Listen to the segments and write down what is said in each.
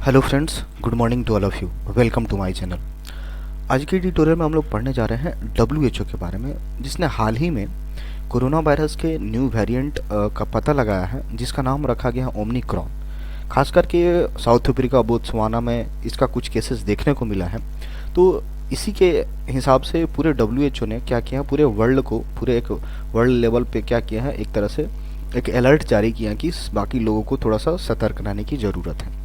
Hello friends, good morning to all of you. Welcome to my channel. आज के tutorial में हम लोग पढ़ने जा रहे हैं WHO के बारे में, जिसने हाल ही में कोरोना वायरस के न्यू वेरिएंट का पता लगाया है, जिसका नाम रखा गया है ओमिक्रॉन। खास करके साउथ अफ्रीका, बोत्सवाना में इसका कुछ केसेस देखने को मिला है। तो इसी के हिसाब से पूरे WHO ने क्या किया, पूरे वर्ल्ड को, पूरे एक वर्ल्ड लेवल पे क्या किया है, एक तरह से एक अलर्ट जारी किया कि बाकी लोगों को थोड़ा सा सतर्क रहने की ज़रूरत है।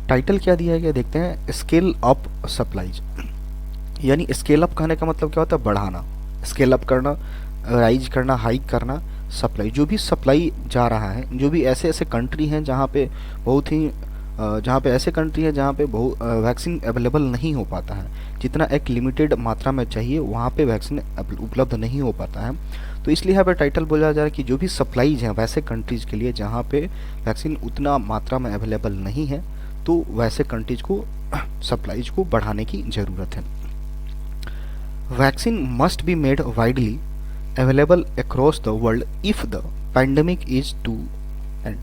टाइटल क्या दिया गया देखते हैं, स्केल अप सप्लाईज। यानी स्केल अप कहने का मतलब क्या होता है, बढ़ाना, स्केल अप करना, राइज करना, हाइक करना। सप्लाई, जो भी सप्लाई जा रहा है, जो भी ऐसे ऐसे कंट्री हैं जहाँ पे बहुत ही जहाँ पे ऐसे कंट्री है जहाँ पे बहुत वैक्सीन अवेलेबल नहीं हो पाता है, जितना एक लिमिटेड मात्रा में चाहिए वहाँ पे वैक्सीन उपलब्ध नहीं हो पाता है। तो इसलिए यहाँ पे टाइटल बोला जा रहा है कि जो भी सप्लाईज हैं वैसे कंट्रीज़ के लिए जहाँ पे वैक्सीन उतना मात्रा में अवेलेबल नहीं है, तो वैसे कंट्रीज को सप्लाईज को बढ़ाने की ज़रूरत है। Vaccine must be made widely available across the world if the pandemic is to end.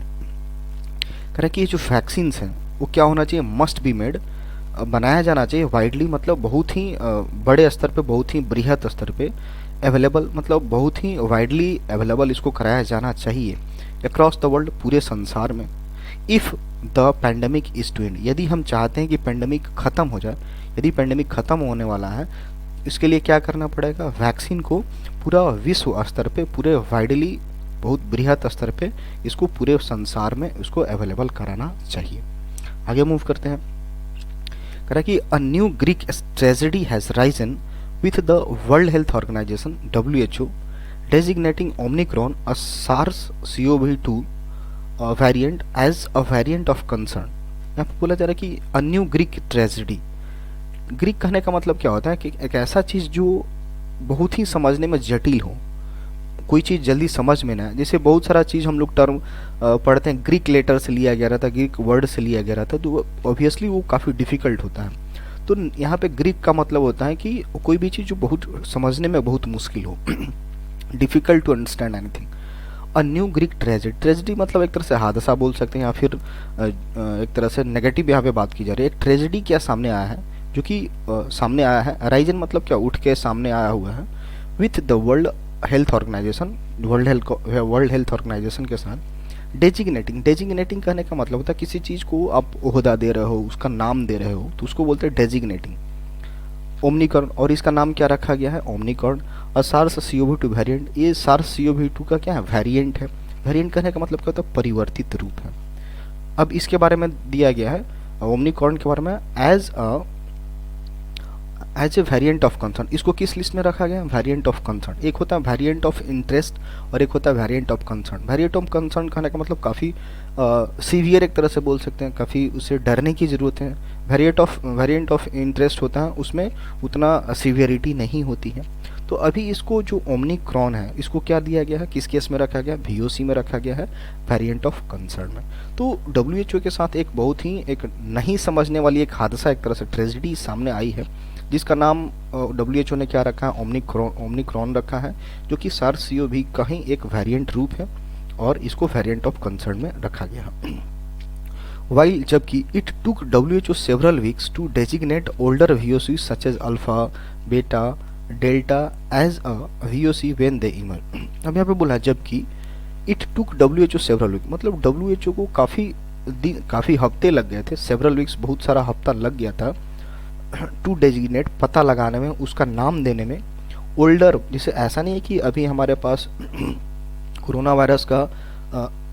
कह रहे कि ये जो वैक्सीन्स हैं वो क्या होना चाहिए, मस्ट बी मेड, बनाया जाना चाहिए, वाइडली मतलब बहुत ही बड़े स्तर पे, बहुत ही बृहत स्तर पे, अवेलेबल मतलब बहुत ही वाइडली अवेलेबल इसको कराया जाना चाहिए अक्रॉस द वर्ल्ड, पूरे संसार में। If the pandemic is to end, यदि हम चाहते हैं कि पैंडमिक ख़त्म हो जाए, यदि पैंडमिक ख़त्म होने वाला है, इसके लिए क्या करना पड़ेगा, वैक्सीन को पूरा विश्व स्तर पे, पूरे वाइडली, बहुत बृहत स्तर पे इसको पूरे संसार में इसको अवेलेबल कराना चाहिए। आगे मूव करते हैं। कह रहा कि a new Greek tragedy has risen with the World Health Organization WHO designating Omicron a SARS-CoV-2 variant as a variant of concern. यहाँ पर बोला जा रहा है कि a new Greek tragedy. Greek कहने का मतलब क्या होता है कि एक ऐसा चीज़ जो बहुत ही समझने में जटिल हो, कोई चीज़ जल्दी समझ में ना आए। जैसे बहुत सारा चीज़ हम लोग टर्म पढ़ते हैं, ग्रीक लेटर से लिया गया रहता, ग्रीक वर्ड से लिया गया रहता, तो ऑब्वियसली वो काफ़ी डिफ़िकल्ट होता है। तो यहाँ पे ग्रीक का मतलब होता है कि कोई भी चीज़ जो बहुत समझने में बहुत मुश्किल हो, difficult to understand anything. A new Greek tragedy, tragedy मतलब एक तरह से हादसा बोल सकते हैं, या फिर एक तरह से नेगेटिव यहाँ पे बात की जा रही है। एक ट्रेजेडी क्या सामने आया है, जो कि सामने आया है, राइजन मतलब क्या, उठ के सामने आया हुआ है, with the World Health Organization, World Health Organization के साथ। डेजिग्नेटिंग, डेजिग्नेटिंग कहने का मतलब होता है किसी चीज़ को आप ओहदा दे रहे हो, उसका नाम दे रहे हो, तो उसको बोलते हैं डेजिग्नेटिंग। ओमिक्रॉन, और इसका नाम क्या रखा गया है, ओमिक्रॉन। और SARS-CoV-2 वेरिएंट, ये SARS-CoV-2 का क्या है, वेरिएंट है। वेरिएंट कहने का मतलब क्या होता है, परिवर्तित रूप है। अब इसके बारे में दिया गया है, ओमिक्रॉन के बारे में, as a variant of concern. इसको किस लिस्ट में रखा गया, वेरिएंट ऑफ कंसर्न। एक होता है वेरिएंट ऑफ इंटरेस्ट और एक होता है variant of concern. Variant of concern कहने का मतलब काफ़ी सीवियर एक तरह से बोल सकते हैं, काफ़ी उसे डरने की ज़रूरत है। वेरिएंट ऑफ इंटरेस्ट होता है, उसमें उतना सीवियरिटी नहीं होती है। तो अभी इसको जो ओमिक्रॉन है, इसको क्या दिया गया है, किस केस में रखा गया, VOC में रखा गया है, वेरिएंट ऑफ कंसर्न में। तो WHO के साथ एक बहुत ही एक नहीं समझने वाली एक हादसा, एक तरह से ट्रेजेडी सामने आई है, जिसका नाम WHO ने क्या रखा है, ओमिक्रॉन रखा है, जो कि SARS-CoV का ही एक वेरिएंट रूप है, और इसको वेरिएंट ऑफ कंसर्न में रखा गया है। वाइल, जबकि it took WHO several weeks to designate older VOC such as alpha, beta, delta as a VOC when they emerge. अब यहाँ पे बोला जबकि it took WHO several week, मतलब WHO को काफ़ी हफ्ते लग गए थे, सेवरल वीक्स बहुत सारा हफ्ता लग गया था, टू डेजिग्नेट पता लगाने में, उसका नाम देने में, ओल्डर। जैसे ऐसा नहीं है कि अभी हमारे पास कोरोना वायरस का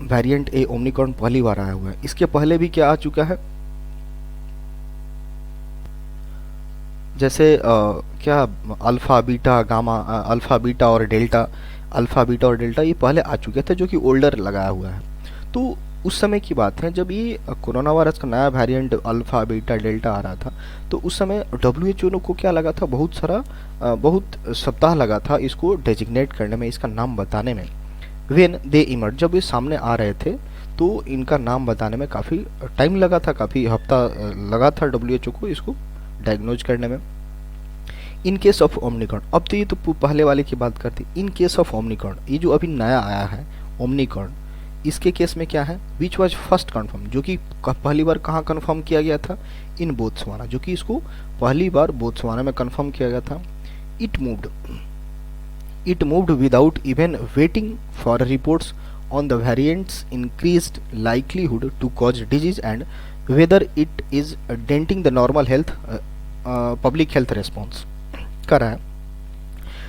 वेरिएंट ए ओमिक्रॉन पहली बार आया हुआ है, इसके पहले भी क्या आ चुका है, जैसे क्या alpha beta gamma, alpha beta और डेल्टा ये पहले आ चुके थे, जो कि ओल्डर लगाया हुआ है। तो उस समय की बात है जब ये कोरोना वायरस का नया वेरिएंट अल्फ़ा बीटा डेल्टा आ रहा था, तो उस समय WHO को क्या लगा था, बहुत सप्ताह लगा था इसको डेजिग्नेट करने में, इसका नाम बताने में। व्हेन दे इमर्ज, जब ये सामने आ रहे थे तो इनका नाम बताने में काफ़ी टाइम लगा था, काफ़ी हफ्ता लगा था WHO को इसको डायग्नोज करने में। इन केस ऑफ ओमिक्रॉन, अब तो ये तो पहले वाले की बात करते, इन केस ऑफ ओमिक्रॉन, ये जो अभी नया आया है ओमिक्रॉन, इसके केस में क्या है, विच वॉज फर्स्ट कन्फर्म, जो कि पहली बार कहाँ कन्फर्म किया गया था, इन बोत्सवाना, जो कि इसको पहली बार बोत्सवाना में कन्फर्म किया गया था। It moved without even waiting for reports on the variants increased likelihood to cause disease and whether it is denting the normal health public health response कर रहा है।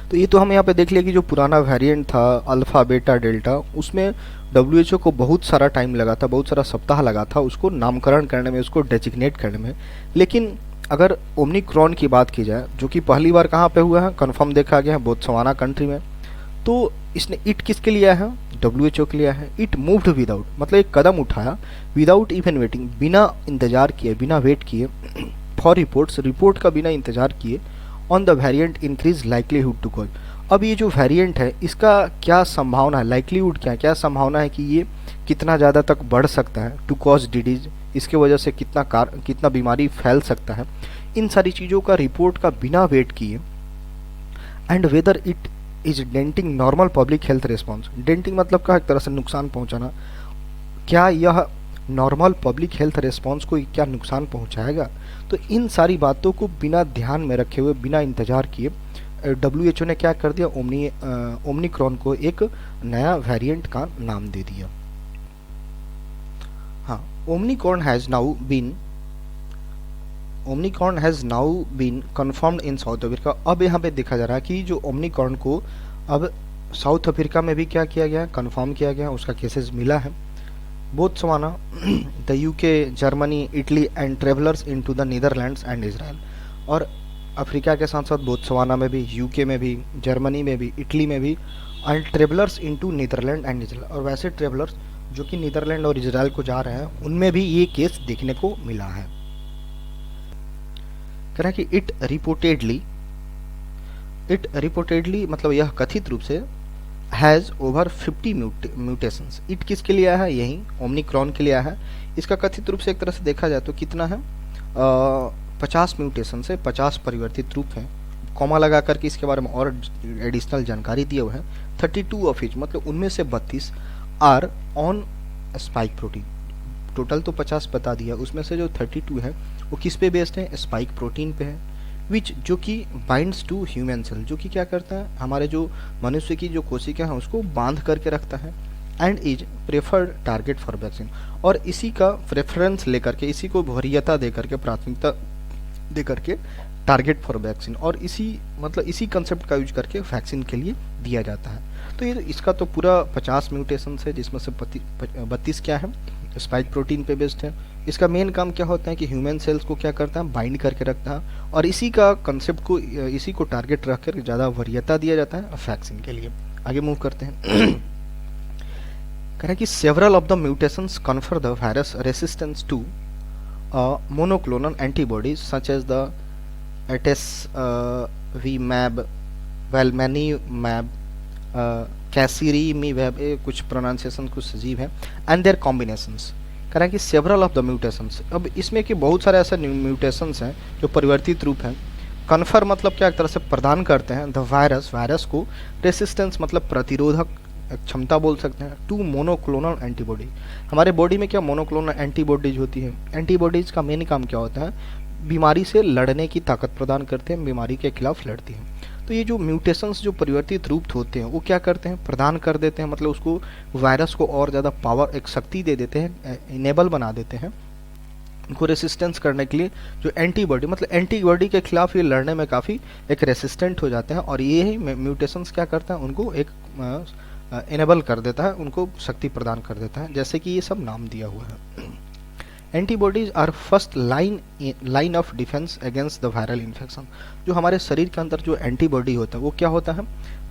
तो ये तो हम यहाँ पे देख लिया कि जो पुराना वेरिएंट था अल्फा बीटा डेल्टा, उसमें WHO को बहुत सारा टाइम लगा था, बहुत सारा सप्ताह लगा था उसको नामकरण करने में, उसको डेजिग्नेट करने में। लेकिन अगर ओमिक्रॉन की बात की जाए, जो कि पहली बार कहाँ पे हुआ है, कन्फर्म देखा गया है बोत्सवाना कंट्री में, तो इसने इट किसके लिए है, WHO के लिए है। इट मूव्ड विदाउट, मतलब एक कदम उठाया, विदाउट इवन वेटिंग, बिना इंतजार किए, बिना वेट किए, फॉर रिपोर्ट्स, रिपोर्ट का बिना इंतजार किए, on the variant increase likelihood to cause. अब ये जो वेरिएंट है इसका क्या संभावना है, लाइकलीहुड क्या संभावना है कि ये कितना ज़्यादा तक बढ़ सकता है, टू कॉज डिजीज, इसके वजह से कितना बीमारी फैल सकता है, इन सारी चीज़ों का रिपोर्ट का बिना वेट किए, and whether it is denting normal public health response. Denting मतलब क्या, एक तरह से नुकसान पहुंचाना, क्या यह नॉर्मल पब्लिक हेल्थ रिस्पॉन्स को क्या नुकसान पहुंचाएगा। तो इन सारी बातों को बिना ध्यान में रखे हुए, बिना इंतजार किए, WHO ने क्या कर दिया, ओमिक्रॉन को एक नया वेरिएंट का नाम दे दिया। हाँ, Omicron has now been confirmed in South Africa. अब यहाँ पे देखा जा रहा है कि जो ओमिक्रॉन को अब साउथ अफ्रीका में भी क्या किया गया, कन्फर्म किया गया, उसका केसेस मिला है। Botswana, the UK, Germany, Italy and travellers into the Netherlands and Israel. और अफ्रीका के साथ साथ बोत्सवाना में भी, UK में भी, जर्मनी में भी, इटली में भी, and travellers into Netherland and Israel. और वैसे ट्रेवलर्स जो कि नीदरलैंड और इजराइल को जा रहे हैं, उनमें भी ये केस देखने को मिला है। कह रहा है कि इट रिपोर्टेडली मतलब यह कथित रूप से हैज़ ओवर 50 म्यूटेशंस। इट किसके लिए आया है, यही ओमिक्रॉन के लिए आया है। इसका कथित रूप से एक तरह से देखा जाए तो कितना है, 50 म्यूटेशन से, 50 परिवर्तित रूप हैं। कॉमा लगा करके इसके बारे में और एडिशनल जानकारी दिया हुआ है। 32 ऑफ इच, मतलब उनमें से 32 are on spike protein. Total तो 50 बता दिया, उसमें से जो 32 है वो किस पे बेस्ड है, स्पाइक प्रोटीन पे है, विच जो कि बाइंड्स टू ह्यूमन सेल, जो कि क्या करता है, हमारे जो मनुष्य की जो कोशिका है उसको बांध करके रखता है, and is preferred target for vaccine. और इसी का प्रेफरेंस लेकर के, इसी को वरीयता दे करके, प्राथमिकता दे करके टारगेट फॉर वैक्सीन, और इसी कंसेप्ट का यूज करके वैक्सीन के लिए दिया जाता है। तो ये इसका तो पूरा 50 म्यूटेशन है, जिसमें से 32 क्या है, स्पाइक प्रोटीन पे बेस्ड है। इसका मेन काम क्या होता है कि ह्यूमन सेल्स को क्या करता है, बाइंड करके रखता है, और इसी का कंसेप्ट को, इसी को टारगेट रख कर ज़्यादा वरीयता दिया जाता है वैक्सीन के लिए। आगे मूव करते हैं। कह रहे हैं कि several of the mutations confer the virus resistance to monoclonal antibodies such as the etesevimab, bamlanivimab, casirivimab, कुछ प्रोनाउंसिएशन कुछ सजीव है, एंड देयर कॉम्बिनेशंस। कह रहा है कि सेवरल ऑफ द म्यूटेशंस, अब इसमें कि बहुत सारे ऐसे म्यूटेशंस हैं जो परिवर्तित रूप हैं। कन्फर मतलब क्या, एक तरह से प्रदान करते हैं, द वायरस को, रेसिस्टेंस मतलब प्रतिरोधक क्षमता बोल सकते हैं, टू मोनोक्लोनल एंटीबॉडी। हमारे बॉडी में क्या मोनोक्लोनल एंटीबॉडीज होती है। एंटीबॉडीज का मेन काम क्या होता है, बीमारी से लड़ने की ताकत प्रदान करते हैं, बीमारी के खिलाफ लड़ती हैं। तो ये जो म्यूटेशंस जो परिवर्तित रूप होते हैं वो क्या करते हैं, प्रदान कर देते हैं, मतलब उसको, वायरस को और ज़्यादा पावर, एक शक्ति दे देते हैं, इनेबल बना देते हैं उनको रेसिस्टेंस करने के लिए। जो एंटीबॉडी, मतलब एंटीबॉडी के खिलाफ ये लड़ने में काफ़ी एक रेसिस्टेंट हो जाते हैं, और ये ही म्यूटेशंस क्या करता है, उनको एक इनेबल कर देता है, उनको शक्ति प्रदान कर देता है, जैसे कि ये सब नाम दिया हुआ है। Antibodies are first line of defence against the viral infection. जो हमारे शरीर के अंदर जो एंटीबॉडी होता है वो क्या होता है,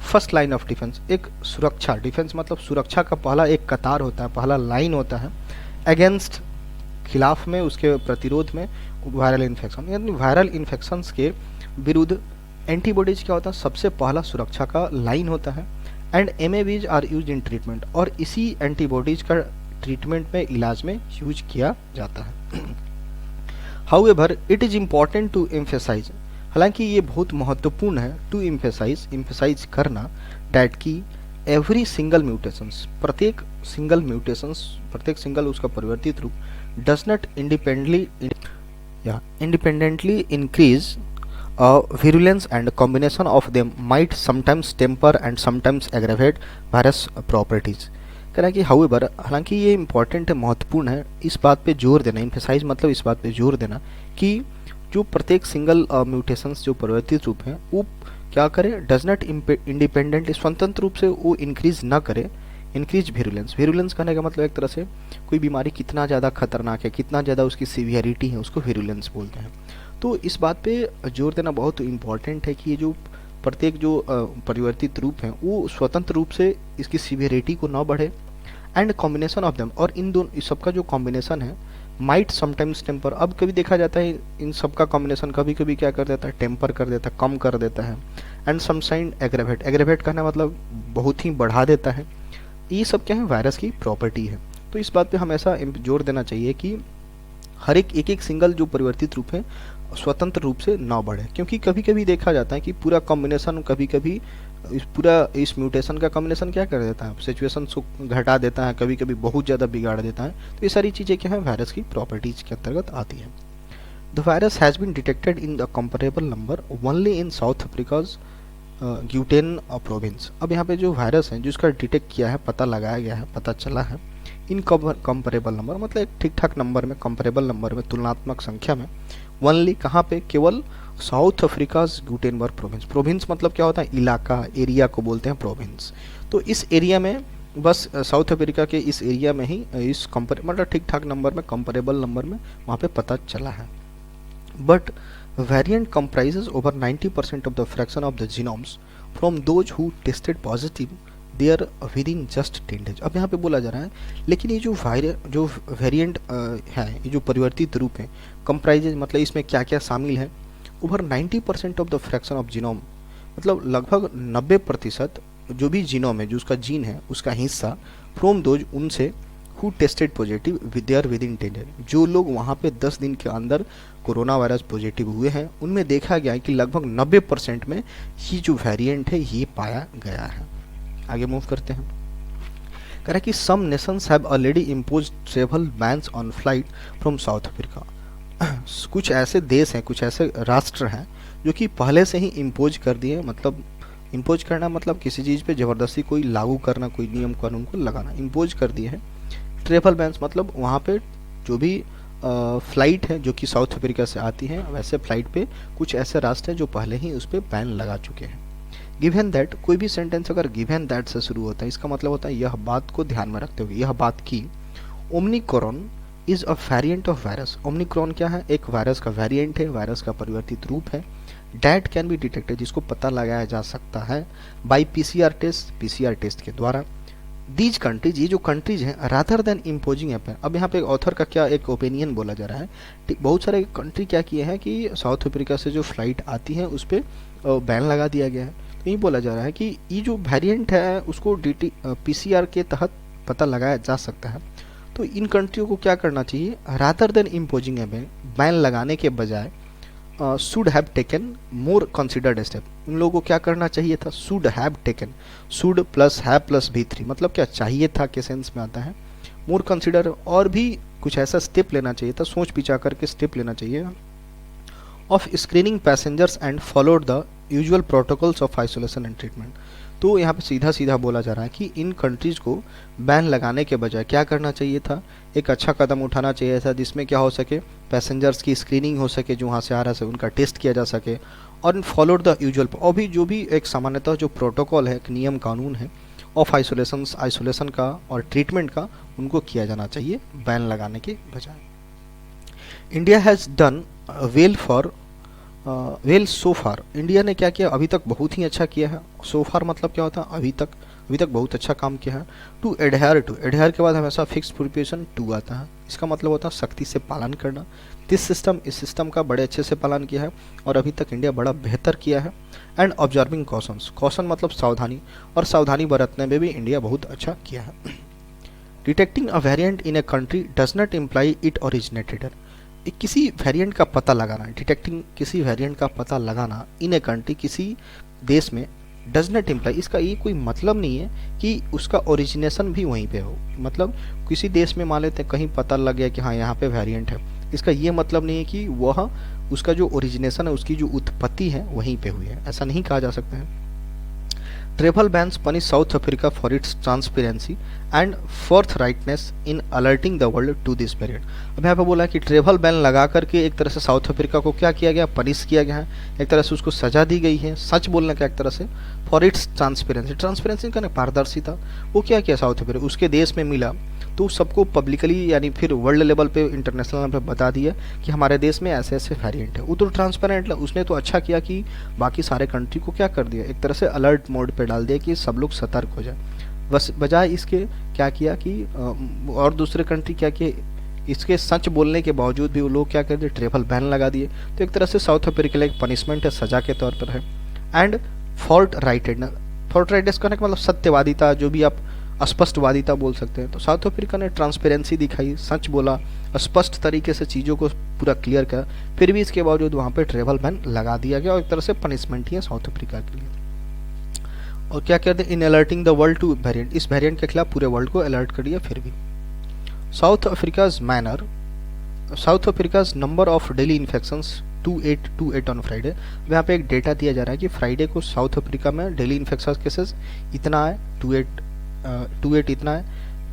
फर्स्ट लाइन ऑफ डिफेंस, एक सुरक्षा, डिफेंस मतलब सुरक्षा का पहला एक कतार होता है, पहला लाइन होता है, अगेंस्ट खिलाफ में, उसके प्रतिरोध में वायरल इन्फेक्शन। यानी वायरल इन्फेक्शंस के विरुद्ध एंटीबॉडीज क्या होता है, सबसे पहला सुरक्षा का लाइन होता है। And MABs are use in treatment, और इसी एंटीबॉडीज का ट्रीटमेंट में, इलाज में यूज किया जाता है। However it is important to emphasize, हालांकि ये बहुत महत्वपूर्ण है, टू एम्फेसाइज करना, डैट की एवरी सिंगल म्यूटेशंस, प्रत्येक सिंगल उसका परिवर्तित रूप does not independently increase virulence, and combination of them might sometimes temper and sometimes aggravate virus properties. कह रहा है कि हाउएवर, हालांकि ये इंपॉर्टेंट है, महत्वपूर्ण है, इस बात पे जोर देना, इम्फेसाइज मतलब इस बात पे जोर देना कि जो प्रत्येक सिंगल म्यूटेशंस जो परिवर्तित रूप हैं वो क्या करे, डज नॉट इंडिपेंडेंटली, स्वतंत्र रूप से वो इंक्रीज ना करे, इंक्रीज विरुलेंस। विरुलेंस कहने का मतलब एक तरह से कोई बीमारी कितना ज़्यादा खतरनाक है, कितना ज़्यादा उसकी सीवियरिटी है, उसको विरुलेंस बोलते हैं। तो इस बात पे जोर देना बहुत इम्पॉर्टेंट है कि ये जो प्रत्येक जो परिवर्तित रूप हैं वो स्वतंत्र रूप से इसकी सीवियरिटी को ना बढ़े, एंड कॉम्बिनेशन ऑफ देम, और इन दोनों इस सब का जो कॉम्बिनेशन है माइट समटाइम्स टेम्पर, अब कभी देखा जाता है इन सब का कॉम्बिनेशन कभी कभी क्या कर देता है, टेम्पर कर देता है, कम कर देता है, and some sign aggravate, aggravate कहना मतलब बहुत ही बढ़ा देता है। ये सब क्या है, वायरस की प्रॉपर्टी है। तो इस बात पे हमेशा जोर देना चाहिए कि हर एक सिंगल जो परिवर्तित रूप है स्वतंत्र रूप से ना बढ़े, क्योंकि कभी कभी देखा जाता है कि पूरा कॉम्बिनेशन कभी कभी इस म्यूटेशन का कॉम्बिनेशन क्या कर देता है, सिचुएशन को घटा देता है, कभी कभी बहुत ज़्यादा बिगाड़ देता है। तो ये सारी चीज़ें क्या है, वायरस की प्रॉपर्टीज के अंतर्गत आती है। The virus has been detected in the comparable number only in South Africa's Gauteng province. अब यहाँ पे जो वायरस है जिसका डिटेक्ट किया है, पता लगाया गया है, पता चला है, इन कंपेरेबल नंबर मतलब एक ठीक ठाक नंबर में, कंपेरेबल नंबर में, तुलनात्मक संख्या में, ओनली कहाँ पे, केवल साउथ अफ्रीकाज ग्यूटेनबर्ग प्रोविंस। प्रोविंस मतलब क्या होता है, इलाका, एरिया को बोलते हैं प्रोविंस। तो इस एरिया में बस साउथ अफ्रीका के इस एरिया में ही इस मतलब ठीक ठाक नंबर में, कंपेरेबल नंबर में वहाँ पे पता चला है। But variant comprises over 90% of the fraction of the genomes from those who tested positive there within just 10 days। अब यहाँ पे बोला जा रहा है लेकिन ये जो वेरिएंट है, ये जो परिवर्तित रूप है, कंप्राइजेज मतलब इसमें क्या क्या शामिल है, over 90% of the fraction of genome, मतलब लगभग 90% जो भी जीनोम है, जो उसका जीन है, उसका हिस्सा, फ्रॉम दोज, उनसे, who tested positive there within 10 days, जो लोग वहाँ पे 10 दिन के अंदर कोरोना वायरस पॉजिटिव हुए हैं, उनमें देखा गया है कि लगभग 90% में ये जो वेरिएंट है ये पाया गया है। आगे मूव करते हैं। कह रहा है कि some nations have already imposed several bans on flight from South Africa. कुछ ऐसे देश हैं, कुछ ऐसे राष्ट्र हैं जो कि पहले से ही इम्पोज कर दिए, मतलब इम्पोज करना मतलब किसी चीज़ पे ज़बरदस्ती कोई लागू करना, कोई नियम कानून को लगाना, इम्पोज कर दिए हैं। ट्रेवल बैन्स मतलब वहाँ पे जो भी फ्लाइट है जो कि साउथ अफ्रीका से आती है, वैसे फ्लाइट पे कुछ ऐसे राष्ट्र हैं जो पहले ही उस पर बैन लगा चुके हैं। गिवन दैट, कोई भी सेंटेंस अगर गिवन दैट से शुरू होता है इसका मतलब होता है यह बात को ध्यान में रखते हुए, यह बात की Omicron is a variant of virus. Omicron क्या है, एक वायरस का वेरिएंट है, वायरस का परिवर्तित रूप है। डैट कैन बी डिटेक्टेड, जिसको पता लगाया जा सकता है बाई पीसीआर टेस्ट के द्वारा। दीज कंट्रीज, ये जो कंट्रीज हैं, रादर देन इम्पोजिंग ए बैन। अब यहाँ पे ऑथर का क्या एक ओपिनियन बोला जा रहा है, बहुत सारे कंट्री क्या किए हैं कि साउथ अफ्रीका से जो फ्लाइट आती है उस पर बैन लगा दिया गया है। तो ये बोला जा रहा है कि ये जो वेरिएंट है उसको पीसीआर के तहत पता लगाया जा सकता है। तो इन कंट्रियों को क्या करना चाहिए, रादर देन इम्पोजिंग ए बैन, बैन लगाने के बजाय should have taken more considered step, उन लोगों को क्या करना चाहिए था, should have taken, should plus have plus V3 मतलब क्या चाहिए था के सेंस में आता है, मोर कंसिडर और भी कुछ ऐसा स्टेप लेना चाहिए था, सोच विचार करके स्टेप लेना चाहिए, of screening passengers and followed the usual protocols of isolation and treatment. तो यहाँ पे सीधा सीधा बोला जा रहा है कि इन कंट्रीज़ को बैन लगाने के बजाय क्या करना चाहिए था, एक अच्छा कदम उठाना चाहिए था जिसमें क्या हो सके, पैसेंजर्स की स्क्रीनिंग हो सके, जो वहाँ से आ रहा है उनका टेस्ट किया जा सके, और फॉलोड द यूजुअल, और भी जो भी एक सामान्यतः जो प्रोटोकॉल है, एक नियम कानून है ऑफ आइसोलेशन का और ट्रीटमेंट का, उनको किया जाना चाहिए बैन लगाने के बजाय। India has done well so far, India ने क्या किया, अभी तक बहुत ही अच्छा किया है। सो फार मतलब क्या होता है, अभी तक बहुत अच्छा काम किया है। टू एडहेयर के बाद हमेशा फिक्स प्रिपरेशन टू आता है, इसका मतलब होता है सख्ती से पालन करना। इस सिस्टम का बड़े अच्छे से पालन किया है और अभी तक इंडिया बड़ा बेहतर किया है। एंड ऑब्जर्विंग कॉशन मतलब सावधानी, और सावधानी बरतने में भी इंडिया बहुत अच्छा किया है। Detecting a variant in a country does not imply it originated, किसी वेरिएंट का पता लगाना, डिटेक्टिंग किसी वेरिएंट का पता लगाना इन ए कंट्री, किसी देश में, डज नॉट इम्प्लाई, इसका ये कोई मतलब नहीं है कि उसका ओरिजिनेशन भी वहीं पे हो। मतलब किसी देश में मान लेते हैं कहीं पता लग गया कि हाँ यहाँ पे वेरिएंट है, इसका ये मतलब नहीं है कि वह उसका जो ओरिजिनेशन है, उसकी जो उत्पत्ति है वहीं पे हुई है, ऐसा नहीं कहा जा सकता है। Travel bans punish South Africa for its transparency and forthrightness in alerting the world to this variant. अब यहाँ पे बोला कि ट्रेवल बैन लगा करके एक तरह से साउथ अफ्रीका को क्या किया गया, पनिश किया गया है, एक तरह से उसको सजा दी गई है, सच बोलने का एक तरह से, फॉर इट्स ट्रांसपेरेंसी। ट्रांसपेरेंसी का पारदर्शिता, वो क्या किया साउथ अफ्रीका, उसके देश में मिला तो सबको पब्लिकली यानी फिर वर्ल्ड लेवल पे, इंटरनेशनल लेवल पे बता दिया कि हमारे देश में ऐसे ऐसे वेरिएंट है। वो तो ट्रांसपेरेंट है, उसने तो अच्छा किया कि बाकी सारे कंट्री को क्या कर दिया, एक तरह से अलर्ट मोड पे डाल दिया कि सब लोग सतर्क हो जाए। बस बजाय इसके क्या किया कि और दूसरे कंट्री क्या किए, इसके सच बोलने के बावजूद भी वो लोग क्या कर दिए, ट्रेवल बैन लगा दिए। तो एक तरह से साउथ अफ्रीका के लिए एक पनिशमेंट है, सजा के तौर पर है। एंड फॉल्ट राइटेडनेस, फॉल्ट राइटेडनेस कहने का मतलब सत्यवादिता, जो भी आप स्पष्टवादिता बोल सकते हैं। तो साउथ अफ्रीका ने ट्रांसपेरेंसी दिखाई, सच बोला, स्पष्ट तरीके से चीज़ों को पूरा क्लियर किया, फिर भी इसके बावजूद वहाँ पे ट्रेवल बैन लगा दिया गया और एक तरह से पनिशमेंट ही है साउथ अफ्रीका के लिए। और क्या कहते हैं, in alerting the world to variant, इस वेरिएंट के खिलाफ पूरे वर्ल्ड को अलर्ट कर दिया। फिर भी south Africa's number of daily infections 2828 on Friday. यहाँ पे एक डेटा दिया जा रहा है कि फ्राइडे को साउथ अफ्रीका में डेली इन्फेक्शन केसेस इतना है, 28 इतना है।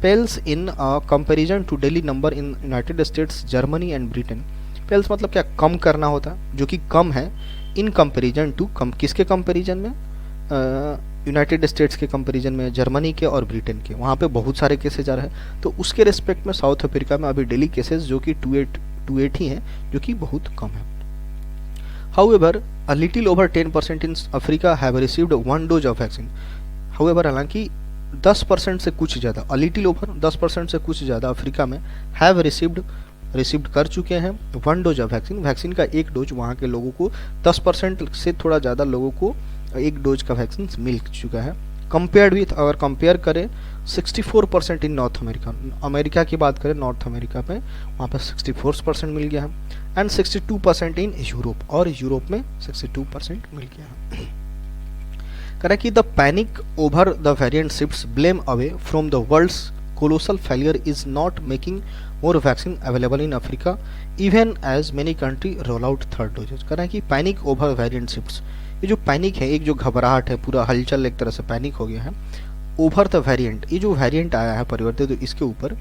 Pales in comparison to daily number in United States, Germany and Britain. Pales मतलब क्या, कम करना होता है, जो कि कम है, इन कंपेरिजन टू, कम किसके कंपेरिजन में, यूनाइटेड स्टेट्स के कंपेरिजन में, जर्मनी के और ब्रिटेन के, वहाँ पे बहुत सारे केसेज आ रहे हैं। तो उसके रिस्पेक्ट में साउथ अफ्रीका में अभी डेली केसेस जो कि 28 ही हैं, जो कि बहुत कम है। However a little over 10% in Africa have received 1 dose of vaccine. However हालांकि 10% से कुछ ज़्यादा, अ लिटिल ओवर 10% से कुछ ज़्यादा अफ्रीका में हैव रिसीव्ड कर चुके हैं 1 डोज ऑफ वैक्सीन। वैक्सीन का एक डोज वहाँ के लोगों को, 10% से थोड़ा ज़्यादा लोगों को एक डोज का वैक्सीन मिल चुका है। कंपेयर्ड विथ, अगर कंपेयर करें 64% इन नॉर्थ अमेरिका, अमेरिका की बात करें नॉर्थ अमेरिका में, वहाँ पर 64% मिल गया है। एंड 62% इन यूरोप, और यूरोप में 62% मिल गया है। करें कि the panic over the variant shifts blame away from the world's colossal failure is not making more vaccine available in Africa even as many country roll out third doses. करें कि panic over variant shifts, ये जो panic है, एक जो घबराहट है, पूरा हलचल एक तरह से पैनिक हो गया है, ओवर द वेरिएंट, ये जो वेरिएंट आया है परिवर्तित, तो इसके ऊपर,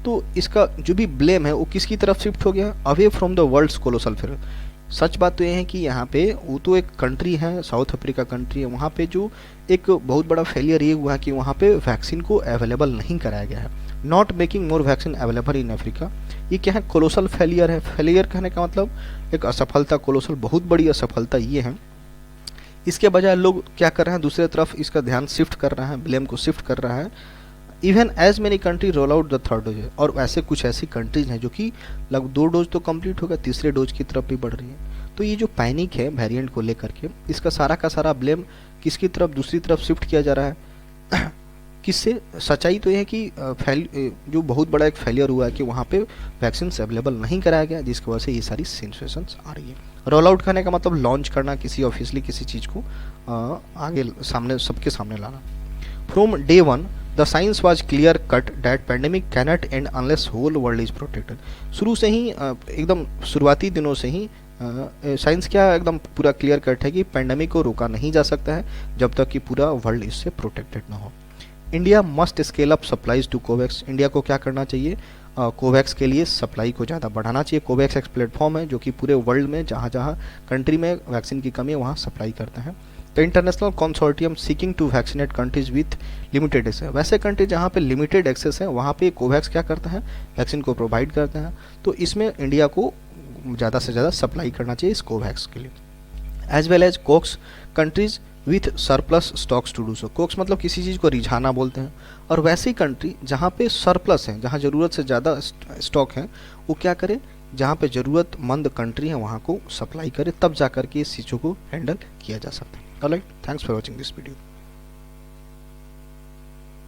तो इसका जो भी ब्लेम है वो किसकी तरफ शिफ्ट हो गया, away from the world's colossal failure. सच बात तो ये है कि यहाँ पे वो तो एक कंट्री है, साउथ अफ्रीका कंट्री है, वहाँ पे जो एक बहुत बड़ा फेलियर ये हुआ कि वहाँ पे वैक्सीन को अवेलेबल नहीं कराया गया है, not making more vaccine available in Africa. ये क्या है, कोलोसल फेलियर है। फेलियर कहने का मतलब एक असफलता, कोलोसल बहुत बड़ी असफलता ये है। इसके बजाय लोग क्या कर रहे हैं, दूसरे तरफ इसका ध्यान शिफ्ट कर रहा है, ब्लेम को शिफ्ट कर रहा है। Even as many country roll out the third dose, और ऐसे कुछ ऐसी कंट्रीज हैं जो कि लगभग 2 डोज तो कंप्लीट होगा, तीसरे डोज की तरफ भी बढ़ रही है। तो ये जो पैनिक है वेरिएंट को लेकर के, इसका सारा का सारा ब्लेम किसकी तरफ, दूसरी तरफ शिफ्ट किया जा रहा है। किससे, सच्चाई तो यह है कि जो बहुत बड़ा एक फेलियर हुआ है कि वहाँ पे वैक्सीन अवेलेबल नहीं कराया गया, जिसकी वजह से ये सारी सिचुएशंस आ रही है। रोल आउट करने का मतलब लॉन्च करना, किसी ऑफिशियली किसी चीज़ को आगे सामने, सबके सामने लाना। From day 1 the science was clear cut that pandemic cannot end unless whole world is protected. शुरू से ही एकदम शुरुआती दिनों से ही साइंस क्या एकदम पूरा क्लियर कट है कि पैंडेमिक को रोका नहीं जा सकता है जब तक कि पूरा वर्ल्ड इससे प्रोटेक्टेड ना हो। India must scale up supplies to COVAX. India को क्या करना चाहिए, कोवैक्स के लिए सप्लाई को ज़्यादा बढ़ाना चाहिए। कोवैक्स एक प्लेटफॉर्म है जो कि पूरे वर्ल्ड में जहाँ जहाँ कंट्री में वैक्सीन की कमी है वहाँ सप्लाई करता है। The international consortium seeking to vaccinate countries with limited access, वैसे कंट्री जहाँ पे लिमिटेड एक्सेस है वहाँ पे कोवैक्स क्या करता है, वैक्सीन को प्रोवाइड करता है। तो इसमें इंडिया को ज़्यादा से ज़्यादा सप्लाई करना चाहिए इस कोवैक्स के लिए। As well as coax countries with surplus stocks to do so. Coax मतलब किसी चीज़ को रिझाना बोलते हैं, और वैसी कंट्री जहाँ पे सरप्लस है, जहाँ ज़रूरत से ज़्यादा स्टॉक है, वो क्या करे, जहाँ पे ज़रूरतमंद कंट्री है वहाँ को सप्लाई करे, तब जा कर के इस चीज़ों को हैंडल किया जा सकता है। Alright, thanks for watching this video.